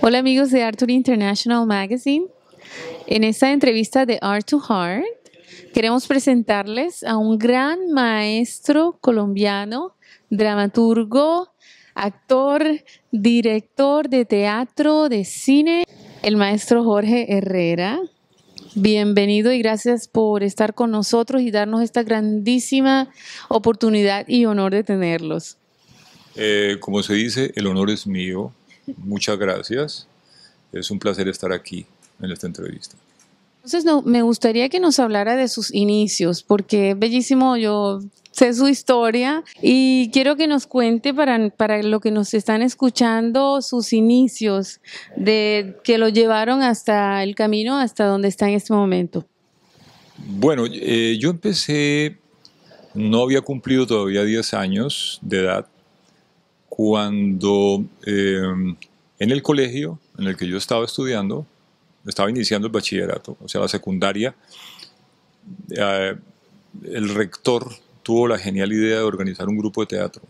Hola amigos de Arthur International Magazine. En esta entrevista de Art to Heart queremos presentarles a un gran maestro colombiano, dramaturgo, actor, director de teatro, de cine, el maestro Jorge Herrera. Bienvenido y gracias por estar con nosotros y darnos esta grandísima oportunidad y honor de tenerlos. Como se dice, el honor es mío. Muchas gracias. Es un placer estar aquí en esta entrevista. Entonces, me gustaría que nos hablara de sus inicios, porque es bellísimo, yo sé su historia y quiero que nos cuente para lo que nos están escuchando sus inicios, de que lo llevaron hasta el camino, hasta donde está en este momento. Bueno, yo empecé, no había cumplido todavía 10 años de edad, cuando en el colegio en el que yo estaba estudiando, estaba iniciando el bachillerato, o sea, la secundaria, eh, el rector tuvo la genial idea de organizar un grupo de teatro.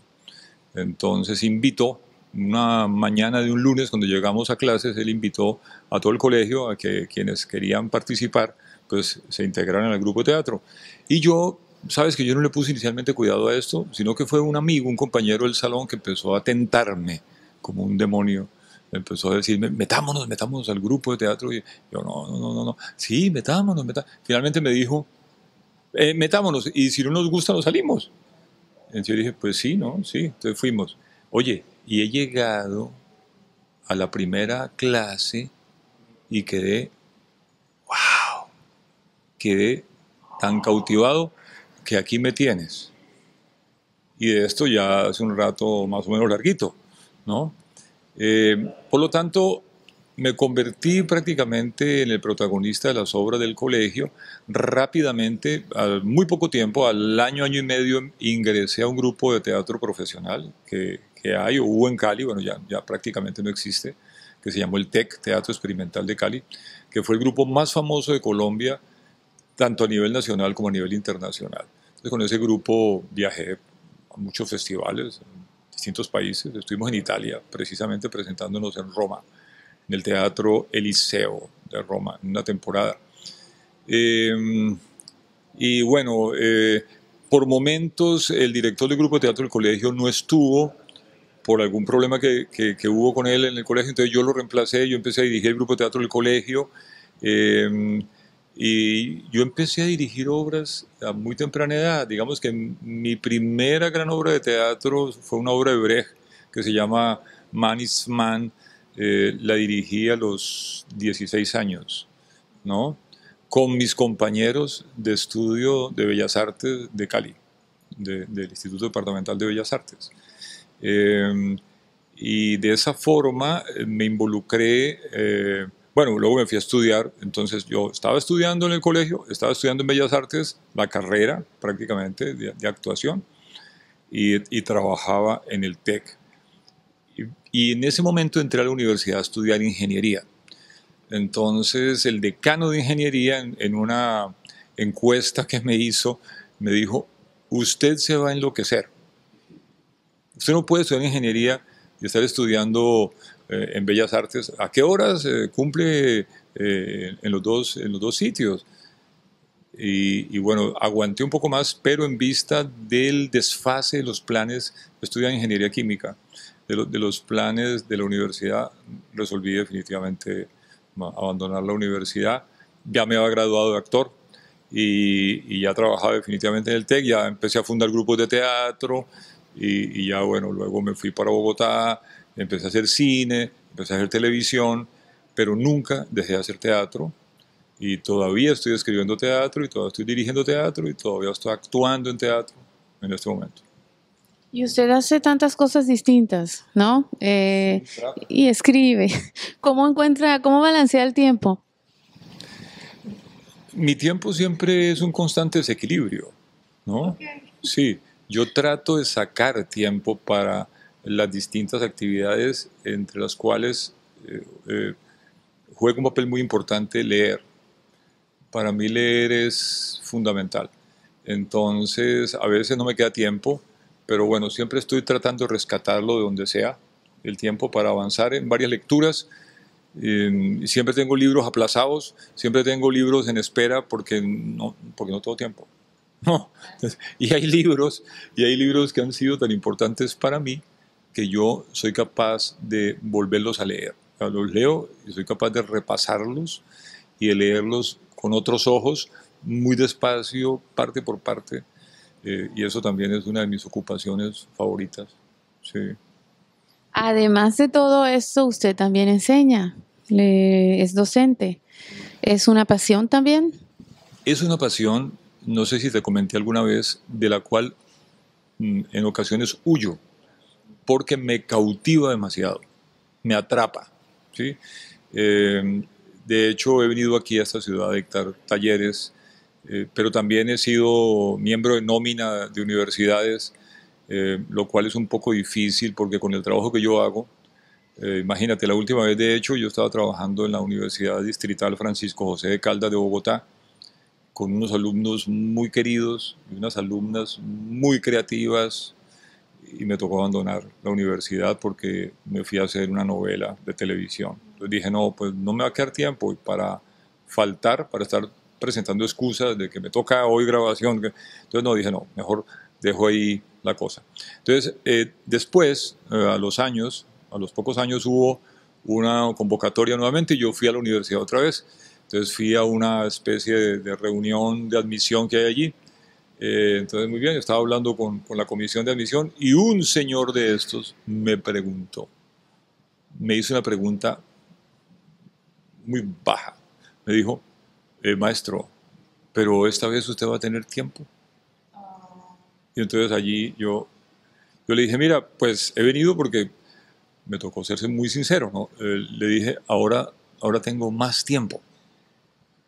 Entonces invitó, una mañana de un lunes, cuando llegamos a clases, él invitó a todo el colegio a que quienes querían participar, pues se integraran al grupo de teatro. Y yo, sabes que yo no le puse inicialmente cuidado a esto, sino que fue un amigo, un compañero del salón que empezó a tentarme como un demonio. Empezó a decirme, metámonos al grupo de teatro. Y yo, no, sí, metámonos. Finalmente me dijo, metámonos, y si no nos gusta, nos salimos. Entonces yo dije, pues sí, ¿no? Sí, entonces fuimos. Oye, y he llegado a la primera clase y quedé tan cautivado que aquí me tienes. Y de esto ya hace un rato más o menos larguito, ¿no? Por lo tanto, me convertí prácticamente en el protagonista de las obras del colegio. Rápidamente, al muy poco tiempo, al año y medio, ingresé a un grupo de teatro profesional que hay o hubo en Cali, bueno, ya prácticamente no existe, que se llamó el TEC, Teatro Experimental de Cali, que fue el grupo más famoso de Colombia, tanto a nivel nacional como a nivel internacional. Entonces, con ese grupo viajé a muchos festivales en distintos países. Estuvimos en Italia, precisamente presentándonos en Roma, en el Teatro Eliseo de Roma, en una temporada. Eh, y bueno, por momentos el director del grupo de teatro del colegio no estuvo por algún problema que hubo con él en el colegio, entonces yo lo reemplacé, yo empecé a dirigir el grupo de teatro del colegio. eh, y yo empecé a dirigir obras a muy temprana edad. Digamos que mi primera gran obra de teatro fue una obra de Brecht que se llama Man is Man. La dirigí a los 16 años, ¿no? Con mis compañeros de estudio de Bellas Artes de Cali, del Instituto Departamental de Bellas Artes. Eh, y de esa forma me involucré. Bueno, luego me fui a estudiar. Entonces yo estaba estudiando en el colegio, estaba estudiando en Bellas Artes la carrera prácticamente de actuación, y trabajaba en el TEC. Y en ese momento entré a la universidad a estudiar ingeniería. Entonces el decano de ingeniería, en una encuesta que me hizo, me dijo, usted se va a enloquecer. Usted no puede estudiar ingeniería y estar estudiando en Bellas Artes. ¿A qué horas cumple en los dos sitios? Y bueno, aguanté un poco más, pero en vista del desfase de los planes, estudiar ingeniería química, de los planes de la universidad, resolví definitivamente abandonar la universidad. Ya me había graduado de actor y ya trabajaba definitivamente en el TEC, ya empecé a fundar grupos de teatro y ya bueno, luego me fui para Bogotá, empecé a hacer cine, empecé a hacer televisión, pero nunca dejé de hacer teatro. Y todavía estoy escribiendo teatro y todavía estoy dirigiendo teatro y todavía estoy actuando en teatro en este momento. Y usted hace tantas cosas distintas, ¿no? Y escribe. ¿Cómo encuentra, cómo balancea el tiempo? Mi tiempo siempre es un constante desequilibrio, ¿no? Sí, yo trato de sacar tiempo para las distintas actividades, entre las cuales juega un papel muy importante leer. Para mí leer es fundamental. Entonces, a veces no me queda tiempo, pero bueno, siempre estoy tratando de rescatarlo de donde sea, el tiempo para avanzar en varias lecturas. Siempre tengo libros aplazados, siempre tengo libros en espera porque no tengo tiempo. No. Y hay libros que han sido tan importantes para mí que yo soy capaz de volverlos a leer. O sea, los leo y soy capaz de repasarlos y de leerlos con otros ojos, muy despacio, parte por parte. Y eso también es una de mis ocupaciones favoritas. Sí. Además de todo esto, usted también enseña, es docente. ¿Es una pasión también? Es una pasión, no sé si te comenté alguna vez, de la cual en ocasiones huyo, porque me cautiva demasiado, me atrapa, ¿sí? De hecho, he venido aquí a esta ciudad a dictar talleres, pero también he sido miembro de nómina de universidades, lo cual es un poco difícil porque con el trabajo que yo hago, imagínate, la última vez de hecho yo estaba trabajando en la Universidad Distrital Francisco José de Caldas de Bogotá, con unos alumnos muy queridos y unas alumnas muy creativas, y me tocó abandonar la universidad porque me fui a hacer una novela de televisión. Entonces dije, no, pues no me va a quedar tiempo y para faltar, para estar presentando excusas de que me toca hoy grabación. Entonces no, dije, no, mejor dejo ahí la cosa. Entonces, después, a los pocos años hubo una convocatoria nuevamente y yo fui a la universidad otra vez. Entonces fui a una especie de reunión de admisión que hay allí. Entonces, muy bien, estaba hablando con la comisión de admisión y un señor de estos me preguntó, me hizo una pregunta muy baja. Me dijo, maestro, pero esta vez usted va a tener tiempo. Y entonces allí yo le dije, mira, pues he venido porque me tocó serse muy sincero, ¿no? Le dije, ahora tengo más tiempo.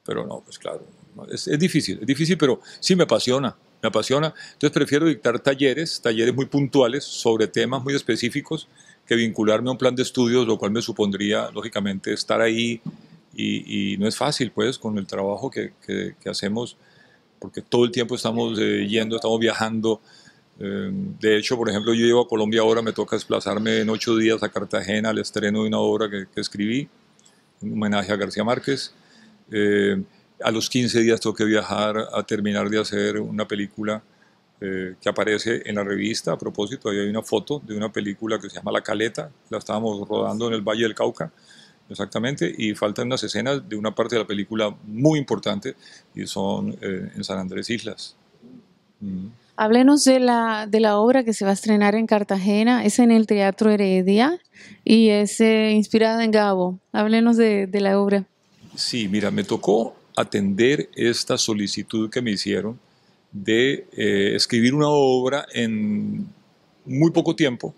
Pero no, pues claro, es difícil, pero sí me apasiona, me apasiona. Entonces prefiero dictar talleres muy puntuales sobre temas muy específicos que vincularme a un plan de estudios, lo cual me supondría, lógicamente, estar ahí y no es fácil, pues, con el trabajo que hacemos, porque todo el tiempo estamos yendo, estamos viajando. De hecho, por ejemplo, yo llego a Colombia ahora, me toca desplazarme en 8 días a Cartagena al estreno de una obra que escribí, un homenaje a García Márquez. A los 15 días tengo que viajar a terminar de hacer una película que aparece en la revista. A propósito, ahí hay una foto de una película que se llama La Caleta, la estábamos rodando en el Valle del Cauca, exactamente, y faltan unas escenas de una parte de la película muy importante y son en San Andrés Islas. Háblenos de la obra que se va a estrenar en Cartagena, es en el Teatro Heredia y es inspirada en Gabo. Háblenos de la obra. Sí, mira, me tocó atender esta solicitud que me hicieron de escribir una obra en muy poco tiempo,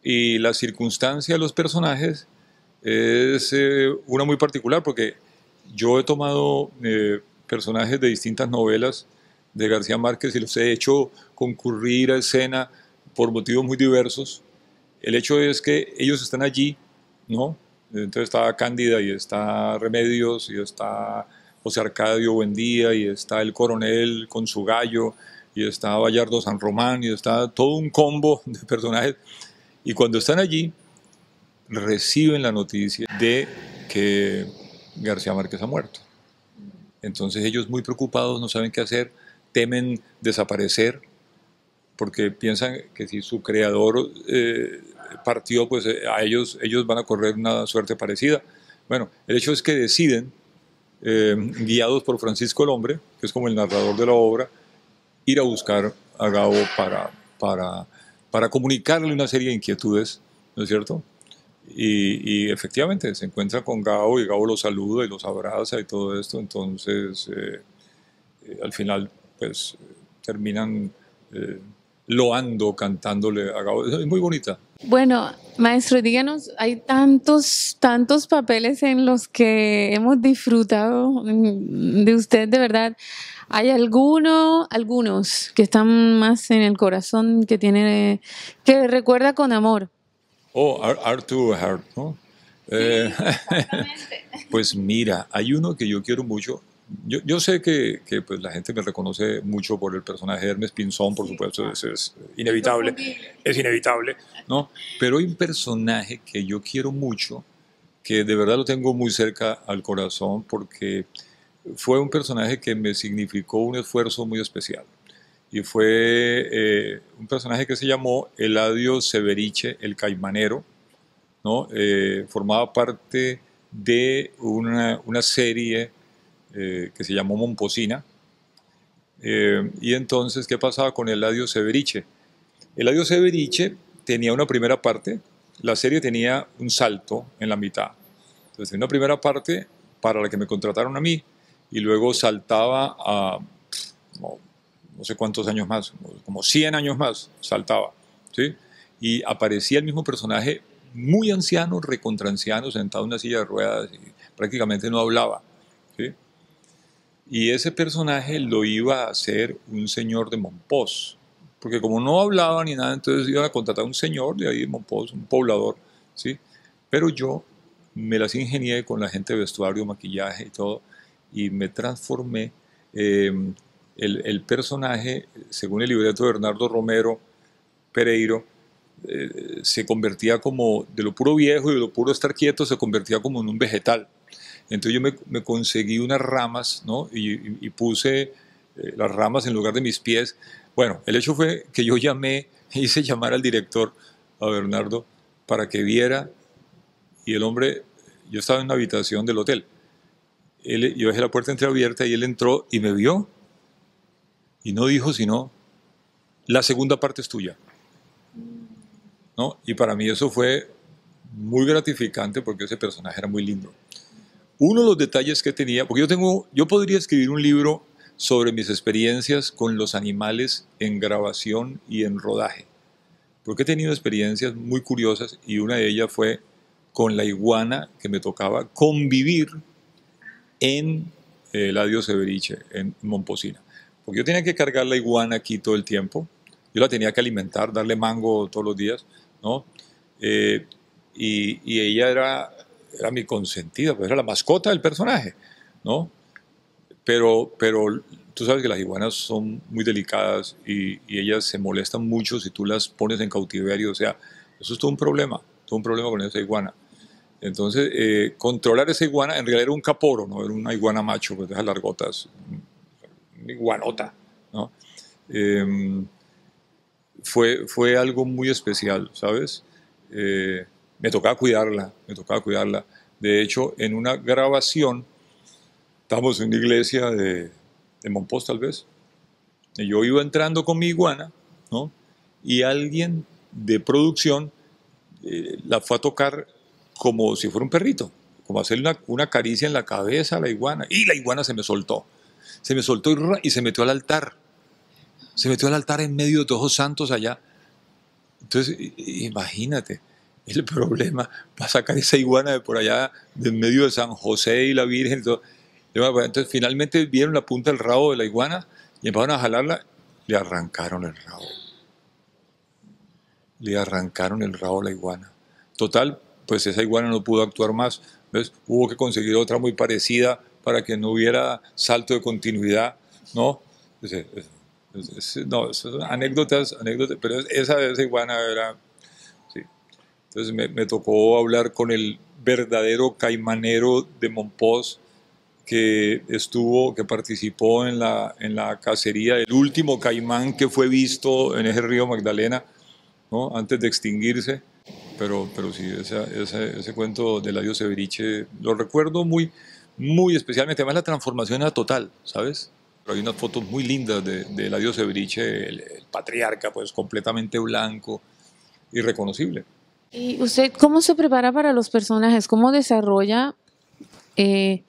y la circunstancia de los personajes es una muy particular porque yo he tomado personajes de distintas novelas de García Márquez y los he hecho concurrir a escena por motivos muy diversos. El hecho es que ellos están allí, ¿no? Entonces está Cándida y está Remedios y está José Arcadio Buendía y está el coronel con su gallo y está Bayardo San Román y está todo un combo de personajes. Y cuando están allí, reciben la noticia de que García Márquez ha muerto. Entonces ellos muy preocupados, no saben qué hacer, temen desaparecer, porque piensan que si su creador partió, pues ellos van a correr una suerte parecida. Bueno, el hecho es que deciden, guiados por Francisco el Hombre, que es como el narrador de la obra, ir a buscar a Gabo para comunicarle una serie de inquietudes, ¿no es cierto? Y efectivamente se encuentra con Gabo y Gabo los saluda y los abraza y todo esto. Entonces al final pues terminan loando, cantándole a Gabo. Es muy bonita. Bueno, maestro, díganos, hay tantos papeles en los que hemos disfrutado de usted, de verdad. ¿Hay algunos que están más en el corazón, que recuerda con amor? Oh, Arthur Hart, ¿no? Sí, exactamente. Pues mira, hay uno que yo quiero mucho. Yo sé que pues, la gente me reconoce mucho por el personaje de Hermes Pinzón, por supuesto, eso es inevitable, ¿no? Pero hay un personaje que yo quiero mucho, que de verdad lo tengo muy cerca al corazón porque fue un personaje que me significó un esfuerzo muy especial. Y fue un personaje que se llamó Eladio Severiche, el Caimanero, ¿no? Formaba parte de una serie que se llamó Momposina. Y entonces, ¿qué pasaba con Eladio Severiche? Eladio Severiche tenía una primera parte, la serie tenía un salto en la mitad. Entonces, tenía una primera parte para la que me contrataron a mí, y luego saltaba a no, no sé cuántos años más, como 100 años más, saltaba, ¿sí? Y aparecía el mismo personaje muy anciano, recontranciano, sentado en una silla de ruedas y prácticamente no hablaba, ¿sí? Y ese personaje lo iba a hacer un señor de Monpós, porque como no hablaba ni nada, entonces iban a contratar a un señor de ahí de Monpós, un poblador, ¿sí? Pero yo me las ingenié con la gente de vestuario, maquillaje y todo, y me transformé. eh, el personaje, según el libreto de Bernardo Romero Pereiro, se convertía como, de lo puro viejo y de lo puro estar quieto, se convertía como en un vegetal. Entonces yo me conseguí unas ramas, ¿no? Y puse las ramas en lugar de mis pies. Bueno, el hecho fue que yo llamé, hice llamar al director, a Bernardo, para que viera, y el hombre, yo estaba en una habitación del hotel, yo dejé la puerta entreabierta y él entró y me vio y no dijo sino, la segunda parte es tuya, ¿no? Y para mí eso fue muy gratificante porque ese personaje era muy lindo. Uno de los detalles que tenía, porque yo podría escribir un libro sobre mis experiencias con los animales en grabación y en rodaje, porque he tenido experiencias muy curiosas y una de ellas fue con la iguana que me tocaba convivir en Eladio Severiche, en Momposina. Porque yo tenía que cargar la iguana aquí todo el tiempo, yo la tenía que alimentar, darle mango todos los días, ¿no? Eh, y ella era mi consentida, pues era la mascota del personaje, ¿no? Pero tú sabes que las iguanas son muy delicadas y ellas se molestan mucho si tú las pones en cautiverio, o sea, eso es todo un problema con esa iguana. Entonces, controlar esa iguana, en realidad era un caporo, no era una iguana macho, pues de esas largotas, una iguanota, ¿no? Eh, fue algo muy especial, ¿sabes? Eh, me tocaba cuidarla, me tocaba cuidarla. De hecho, en una grabación, estábamos en una iglesia de Monpós tal vez, y yo iba entrando con mi iguana, ¿no? Y alguien de producción la fue a tocar como si fuera un perrito, como hacerle una caricia en la cabeza a la iguana, y la iguana se me soltó y se metió al altar, se metió al altar en medio de todos los santos allá. Entonces, imagínate el problema para sacar esa iguana de por allá, de en medio de San José y la Virgen. Y todo. Entonces, finalmente vieron la punta del rabo de la iguana y empezaron a jalarla, le arrancaron el rabo. Le arrancaron el rabo a la iguana. Total, pues esa iguana no pudo actuar más. ¿Ves? Hubo que conseguir otra muy parecida para que no hubiera salto de continuidad, ¿no? No, son anécdotas, pero esa iguana era, sí. Entonces me tocó hablar con el verdadero caimanero de Monpós que participó en la cacería del último caimán que fue visto en ese río Magdalena, ¿no? Antes de extinguirse. Pero sí, ese cuento de Eladio Severiche lo recuerdo muy especialmente. Además, la transformación era total, ¿sabes? Pero hay unas fotos muy lindas de Eladio Severiche, el patriarca, pues completamente blanco, irreconocible. ¿Y usted cómo se prepara para los personajes? ¿Cómo desarrolla? eh,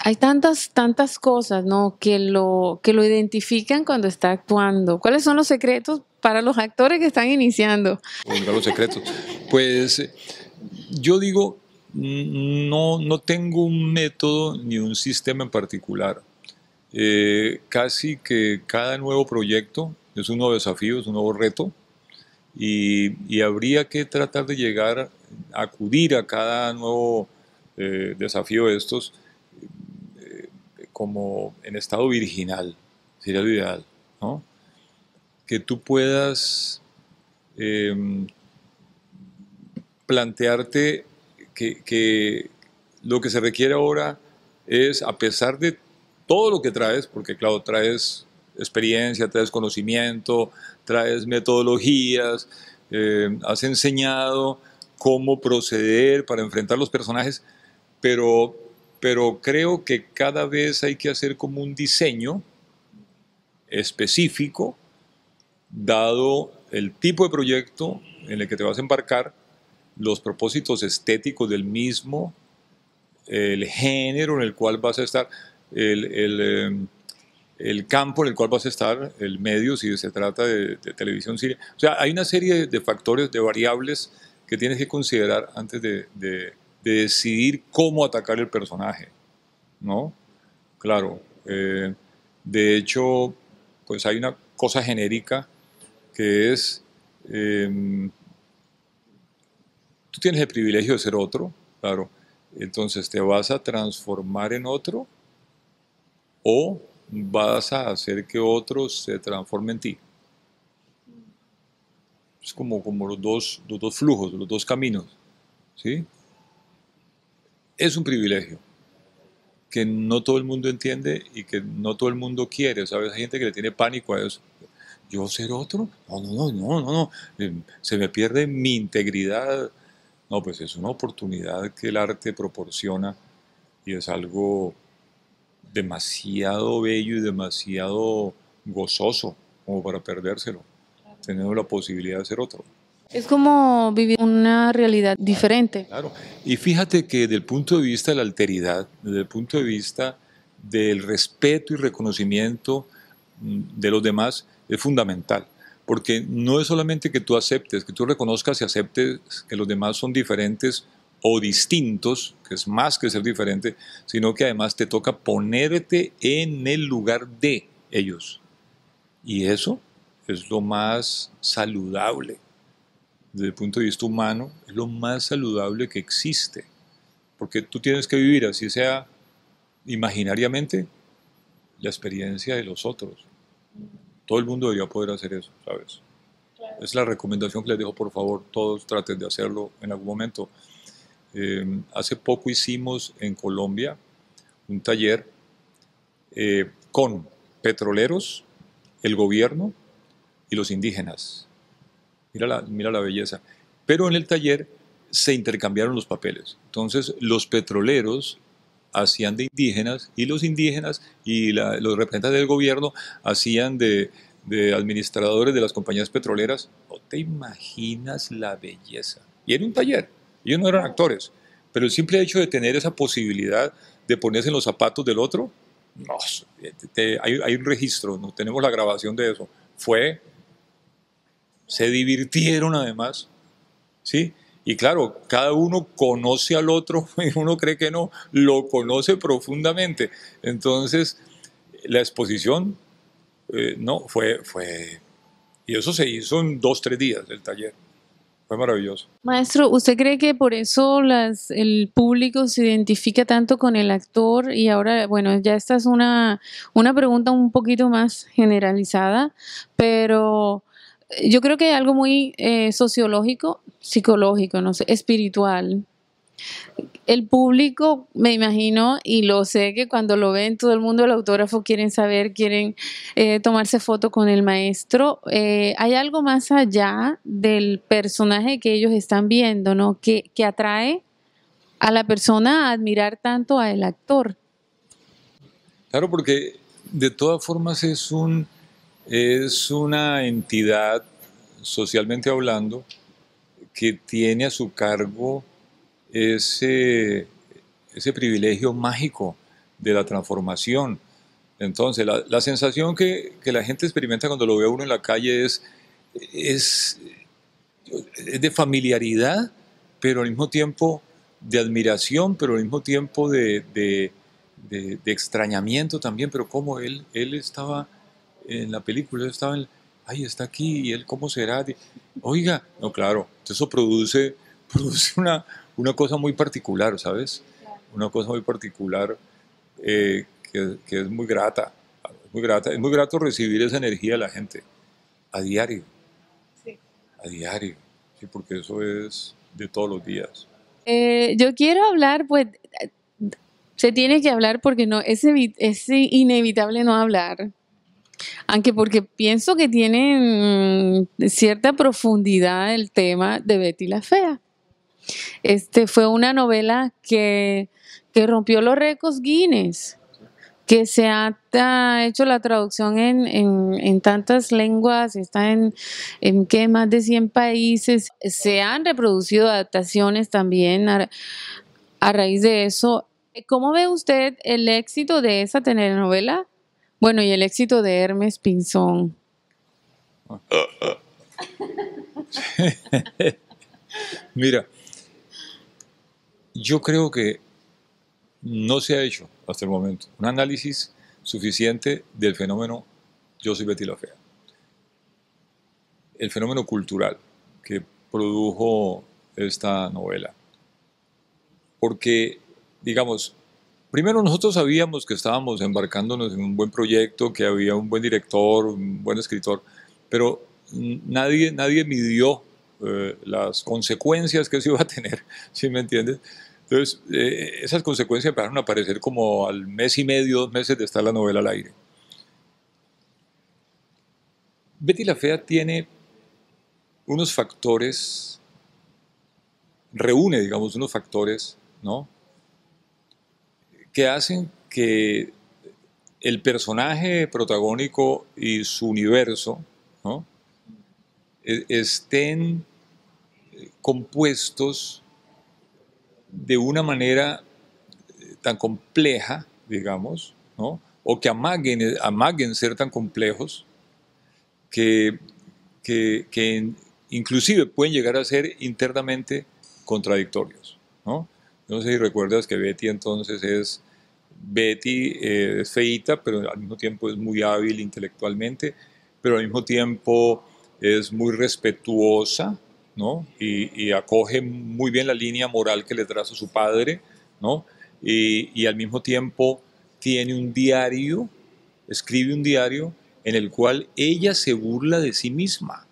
Hay tantas cosas, ¿no? Que lo identifican cuando está actuando. ¿Cuáles son los secretos para los actores que están iniciando? Divulgar los secretos. Pues yo digo, no tengo un método ni un sistema en particular. Casi que cada nuevo proyecto es un nuevo desafío, es un nuevo reto y habría que tratar de llegar, a acudir a cada nuevo desafío de estos como en estado virginal, sería lo ideal, ¿no? Que tú puedas eh, plantearte que lo que se requiere ahora es, a pesar de todo lo que traes, porque claro, traes experiencia, traes conocimiento, traes metodologías, has enseñado cómo proceder para enfrentar los personajes, pero, pero creo que cada vez hay que hacer como un diseño específico, dado el tipo de proyecto en el que te vas a embarcar, los propósitos estéticos del mismo, el género en el cual vas a estar, el, el, eh, el campo en el cual vas a estar, el medio, si se trata de televisión, cine. O sea, hay una serie de factores, de variables que tienes que considerar antes de decidir cómo atacar el personaje, ¿no? Claro. De hecho, pues hay una cosa genérica que es, eh, tú tienes el privilegio de ser otro, claro, entonces te vas a transformar en otro o vas a hacer que otro se transforme en ti. Es como los dos flujos, los dos caminos, ¿sí? Es un privilegio que no todo el mundo entiende y que no todo el mundo quiere, ¿sabes? Hay gente que le tiene pánico a eso. ¿Yo ser otro? No, no, no, no, no, no. Se me pierde mi integridad. No, pues es una oportunidad que el arte proporciona y es algo demasiado bello y demasiado gozoso como para perdérselo. Tenemos la posibilidad de ser otro. Es como vivir una realidad diferente. Claro. Y fíjate que desde el punto de vista de la alteridad, desde el punto de vista del respeto y reconocimiento de los demás, es fundamental. Porque no es solamente que tú aceptes, que tú reconozcas y aceptes que los demás son diferentes o distintos, que es más que ser diferente, sino que además te toca ponerte en el lugar de ellos. Y eso es lo más saludable. Desde el punto de vista humano, es lo más saludable que existe. Porque tú tienes que vivir, así sea imaginariamente, la experiencia de los otros. Todo el mundo debería poder hacer eso, ¿sabes? Es la recomendación que les dejo, por favor, todos traten de hacerlo en algún momento. Hace poco hicimos en Colombia un taller con petroleros, el gobierno y los indígenas. Mira la belleza. Pero en el taller se intercambiaron los papeles. Entonces los petroleros hacían de indígenas y los indígenas y los representantes del gobierno hacían de administradores de las compañías petroleras. No te imaginas la belleza. Y era un taller. Ellos no eran actores. Pero el simple hecho de tener esa posibilidad de ponerse en los zapatos del otro, no, hay un registro, ¿no? Tenemos la grabación de eso. Se divirtieron además, ¿sí? Y claro, cada uno conoce al otro y uno cree que no, lo conoce profundamente. Entonces, la exposición, no, y eso se hizo en 2, 3 días el taller. Fue maravilloso. Maestro, ¿usted cree que por eso el público se identifica tanto con el actor? Y ahora, bueno, ya esta es una pregunta un poquito más generalizada, pero yo creo que hay algo muy sociológico, psicológico, no sé, espiritual. El público, me imagino, y lo sé que cuando lo ven todo el mundo el autógrafo quieren saber, quieren tomarse foto con el maestro. Hay algo más allá del personaje que ellos están viendo, ¿no? Que atrae a la persona a admirar tanto al actor. Claro, porque de todas formas es una entidad, socialmente hablando, que tiene a su cargo ese, ese privilegio mágico de la transformación. Entonces, la sensación que la gente experimenta cuando lo ve a uno en la calle es, es de familiaridad, pero al mismo tiempo de admiración, pero al mismo tiempo de extrañamiento también. Pero como él estaba en la película, él estaba ay, está aquí, y él cómo será. Oiga, no, claro, eso produce una cosa muy particular, ¿sabes? Una cosa muy particular que es muy grata, muy grata. Es muy grato recibir esa energía de la gente a diario, Sí. a diario, ¿sí? Porque eso es de todos los días. Yo quiero hablar, pues, se tiene que hablar porque no, es inevitable no hablar. Aunque porque pienso que tiene cierta profundidad el tema de Betty la Fea. Fue una novela que rompió los récords Guinness, que se ha hecho la traducción en tantas lenguas, está en ¿qué? Más de 100 países. Se han reproducido adaptaciones también a raíz de eso. ¿Cómo ve usted el éxito de esa telenovela? Bueno, y el éxito de Hermes Pinzón. Mira, yo creo que no se ha hecho hasta el momento un análisis suficiente del fenómeno Yo soy Betty la Fea, el fenómeno cultural que produjo esta novela. Porque, digamos, primero nosotros sabíamos que estábamos embarcándonos en un buen proyecto, que había un buen director, un buen escritor, pero nadie midió las consecuencias que eso iba a tener, ¿sí me entiendes? Entonces, esas consecuencias empezaron a aparecer como al mes y medio, 2 meses de estar la novela al aire. Betty la Fea tiene unos factores, reúne, digamos, unos factores, ¿no? Que hacen que el personaje protagónico y su universo, ¿no? Estén compuestos de una manera tan compleja, digamos, ¿no? O que amaguen ser tan complejos que, que inclusive pueden llegar a ser internamente contradictorios, ¿no? No sé si recuerdas que Betty entonces es feíta, pero al mismo tiempo es muy hábil intelectualmente, pero al mismo tiempo es muy respetuosa, ¿no? Y acoge muy bien la línea moral que le traza su padre, ¿no? Y al mismo tiempo tiene un diario, escribe un diario en el cual ella se burla de sí misma.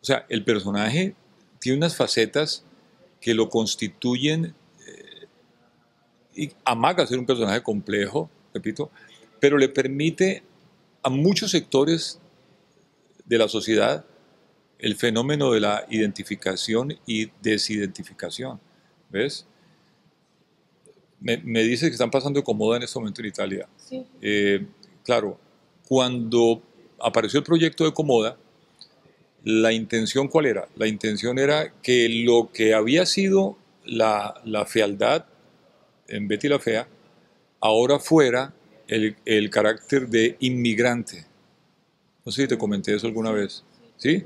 O sea, el personaje tiene unas facetas que lo constituyen y amaga ser un personaje complejo, repito, pero le permite a muchos sectores de la sociedad el fenómeno de la identificación y desidentificación. ¿Ves? Me dice que están pasando como moda en este momento en Italia. Sí. Claro, cuando apareció el proyecto de Comoda, la intención ¿cuál era? La intención era que lo que había sido la fealdad en Betty la Fea, ahora fuera el carácter de inmigrante. No sé si te comenté eso alguna vez. ¿Sí?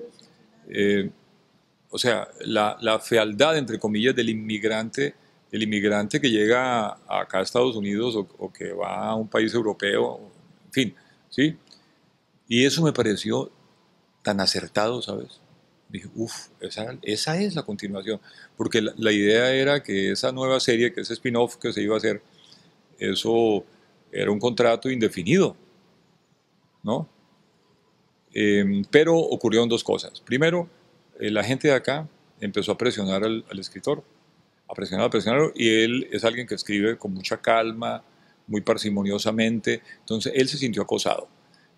O sea, la fealdad, entre comillas, del inmigrante, el inmigrante que llega acá a Estados Unidos o que va a un país europeo, en fin, ¿sí? Y eso me pareció tan acertado, ¿sabes? Dije, uff, esa es la continuación. Porque la idea era que esa nueva serie, que ese spin-off que se iba a hacer, eso era un contrato indefinido, ¿no? Pero ocurrieron dos cosas. Primero, la gente de acá empezó a presionar al escritor, a presionarlo, y él es alguien que escribe con mucha calma, muy parsimoniosamente, entonces él se sintió acosado.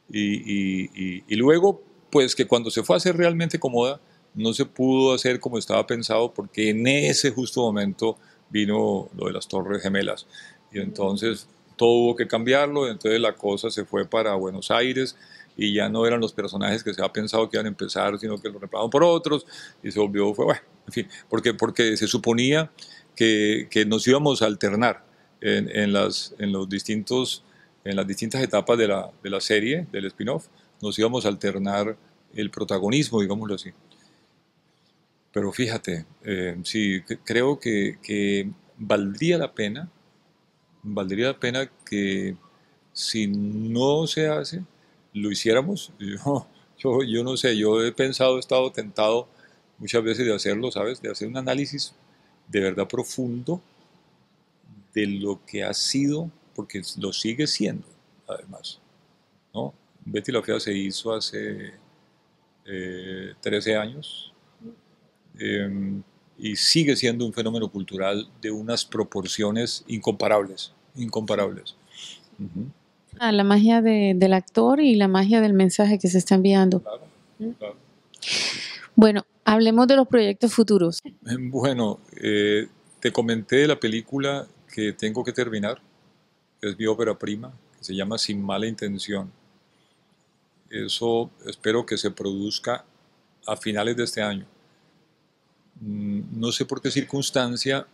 Y luego, pues que cuando se fue a hacer realmente Comoda, no se pudo hacer como estaba pensado, porque en ese justo momento vino lo de las Torres Gemelas, y entonces todo hubo que cambiarlo, entonces la cosa se fue para Buenos Aires, y ya no eran los personajes que se había pensado que iban a empezar, sino que los reemplazaron por otros, y se volvió, fue bueno, en fin, porque se suponía que nos íbamos a alternar los distintos, en las distintas etapas de la serie, del spin-off, nos íbamos a alternar el protagonismo, digámoslo así. Pero fíjate, sí, creo que valdría la pena que si no se hace, lo hiciéramos. Yo no sé, yo he pensado, he estado tentado muchas veces de hacerlo, ¿sabes? De hacer un análisis de verdad profundo de lo que ha sido, porque lo sigue siendo, además, ¿no? Betty la Fea se hizo hace 13 años. y sigue siendo un fenómeno cultural de unas proporciones incomparables, incomparables. Ujú. La magia del actor y la magia del mensaje que se está enviando. Claro, claro. Bueno, hablemos de los proyectos futuros. Bueno, te comenté de la película que tengo que terminar, que es mi ópera prima, que se llama Sin mala intención. Eso espero que se produzca a finales de este año. No sé por qué circunstancia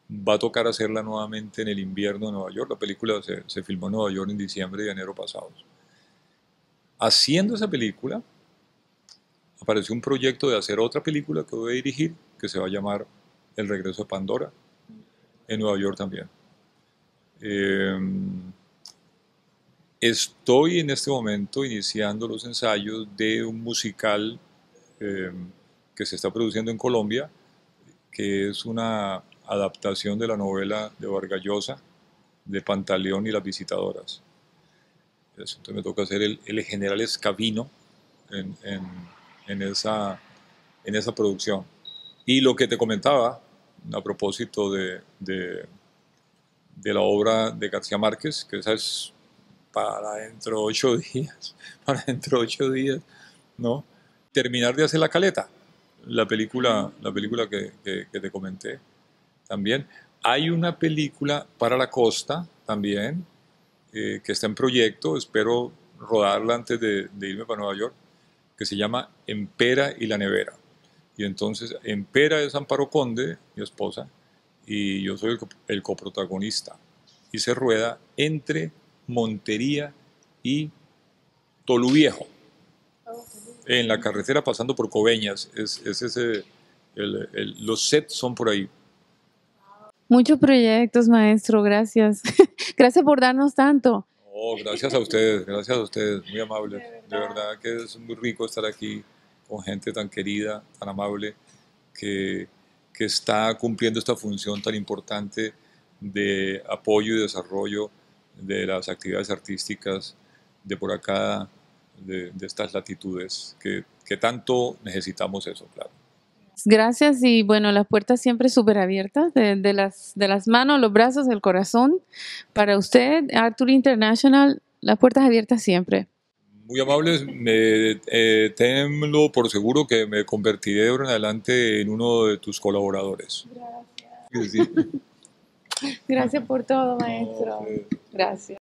va a tocar hacerla nuevamente en el invierno de Nueva York. La película se filmó en Nueva York en diciembre y enero pasados. Haciendo esa película, apareció un proyecto de hacer otra película que voy a dirigir, que se va a llamar El regreso de Pandora, en Nueva York también. Eh, Estoy en este momento iniciando los ensayos de un musical eh, que se está produciendo en Colombia, que es una adaptación de la novela de Vargas Llosa, de Pantaleón y las visitadoras. Entonces me toca hacer el general Escabino en, en, en esa producción. Y lo que te comentaba a propósito de la obra de García Márquez, que esa es para dentro de 8 días, para dentro de 8 días, ¿no? Terminar de hacer La Caleta, la película que te comenté también. Hay una película para la costa también, que está en proyecto, espero rodarla antes de irme para Nueva York, que se llama Empera y la Nevera. Y entonces Empera es Amparo Conde, mi esposa, y yo soy el coprotagonista. Y se rueda entre Montería y Toluviejo, en la carretera pasando por Coveñas. Es ese, los sets son por ahí. Muchos proyectos, maestro, gracias. Gracias por darnos tanto. Oh, gracias a ustedes, muy amables. De verdad que es muy rico estar aquí con gente tan querida, tan amable, que, que está cumpliendo esta función tan importante de apoyo y desarrollo de las actividades artísticas de por acá, de estas latitudes, que tanto necesitamos eso, claro. Gracias y bueno, las puertas siempre súper abiertas, de las manos, los brazos, el corazón. Para usted, Arthur International, las puertas abiertas siempre. Muy amables, tenlo por seguro que me convertiré de ahora en adelante en uno de tus colaboradores. Gracias. Sí. Gracias por todo, maestro. No, Gracias.